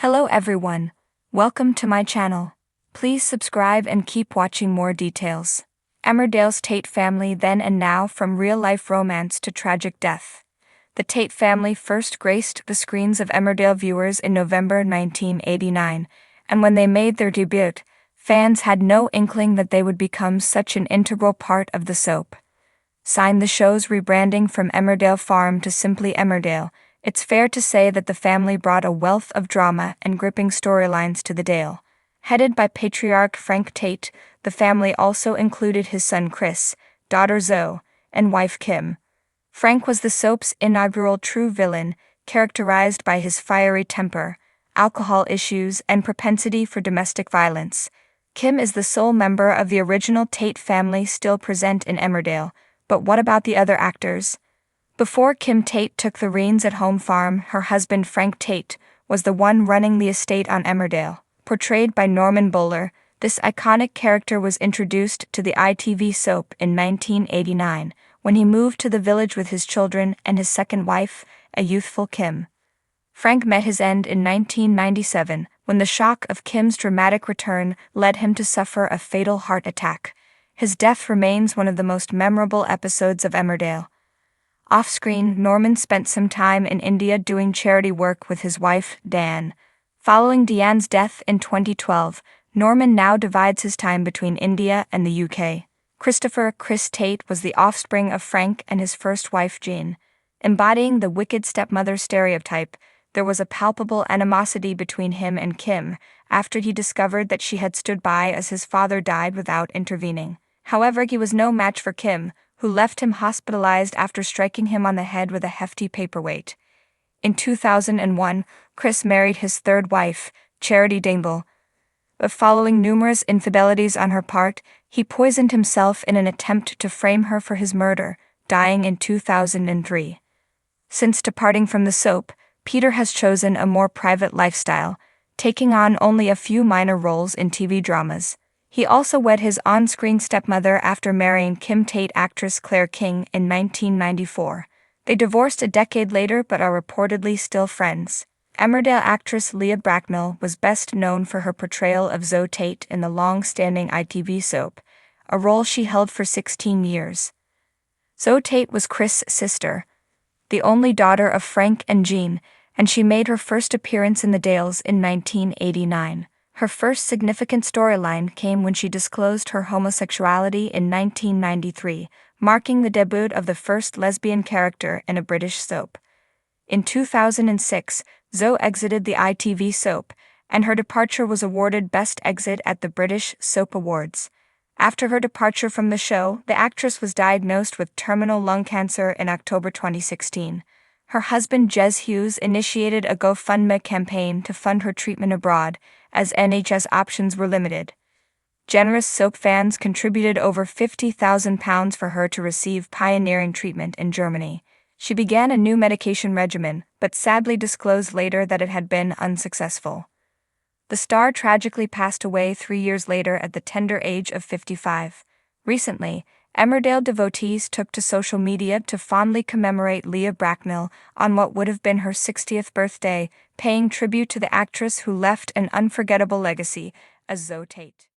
Hello everyone, welcome to my channel. Please subscribe and keep watching more details. Emmerdale's Tate family then and now, from real-life romance to tragic death. The Tate family first graced the screens of Emmerdale viewers in November 1989, and when they made their debut, fans had no inkling that they would become such an integral part of the soap. Signed the show's rebranding from Emmerdale Farm to simply Emmerdale, it's fair to say that the family brought a wealth of drama and gripping storylines to the Dale. Headed by patriarch Frank Tate, the family also included his son Chris, daughter Zoe, and wife Kim. Frank was the soap's inaugural true villain, characterized by his fiery temper, alcohol issues, and propensity for domestic violence. Kim is the sole member of the original Tate family still present in Emmerdale, but what about the other actors? Before Kim Tate took the reins at Home Farm, her husband Frank Tate was the one running the estate on Emmerdale. Portrayed by Norman Bowler, this iconic character was introduced to the ITV soap in 1989, when he moved to the village with his children and his second wife, a youthful Kim. Frank met his end in 1997, when the shock of Kim's dramatic return led him to suffer a fatal heart attack. His death remains one of the most memorable episodes of Emmerdale. Off-screen, Norman spent some time in India doing charity work with his wife, Dan. Following Deanne's death in 2012, Norman now divides his time between India and the UK. Chris Tate was the offspring of Frank and his first wife, Jean. Embodying the wicked stepmother stereotype, there was a palpable animosity between him and Kim after he discovered that she had stood by as his father died without intervening. However, he was no match for Kim, who left him hospitalized after striking him on the head with a hefty paperweight. In 2001, Chris married his third wife, Charity Dingle, but following numerous infidelities on her part, he poisoned himself in an attempt to frame her for his murder, dying in 2003. Since departing from the soap, Peter has chosen a more private lifestyle, taking on only a few minor roles in TV dramas. He also wed his on-screen stepmother after marrying Kim Tate actress Claire King in 1994. They divorced a decade later but are reportedly still friends. Emmerdale actress Leah Bracknell was best known for her portrayal of Zoe Tate in the long-standing ITV soap, a role she held for 16 years. Zoe Tate was Chris' sister, the only daughter of Frank and Jean, and she made her first appearance in the Dales in 1989. Her first significant storyline came when she disclosed her homosexuality in 1993, marking the debut of the first lesbian character in a British soap. In 2006, Zoe exited the ITV soap, and her departure was awarded Best Exit at the British Soap Awards. After her departure from the show, the actress was diagnosed with terminal lung cancer in October 2016. Her husband Jez Hughes initiated a GoFundMe campaign to fund her treatment abroad, as NHS options were limited. Generous soap fans contributed over £50,000 for her to receive pioneering treatment in Germany. She began a new medication regimen, but sadly disclosed later that it had been unsuccessful. The star tragically passed away 3 years later at the tender age of 55. Recently, Emmerdale devotees took to social media to fondly commemorate Leah Bracknell on what would have been her 60th birthday, paying tribute to the actress who left an unforgettable legacy as Zoe Tate.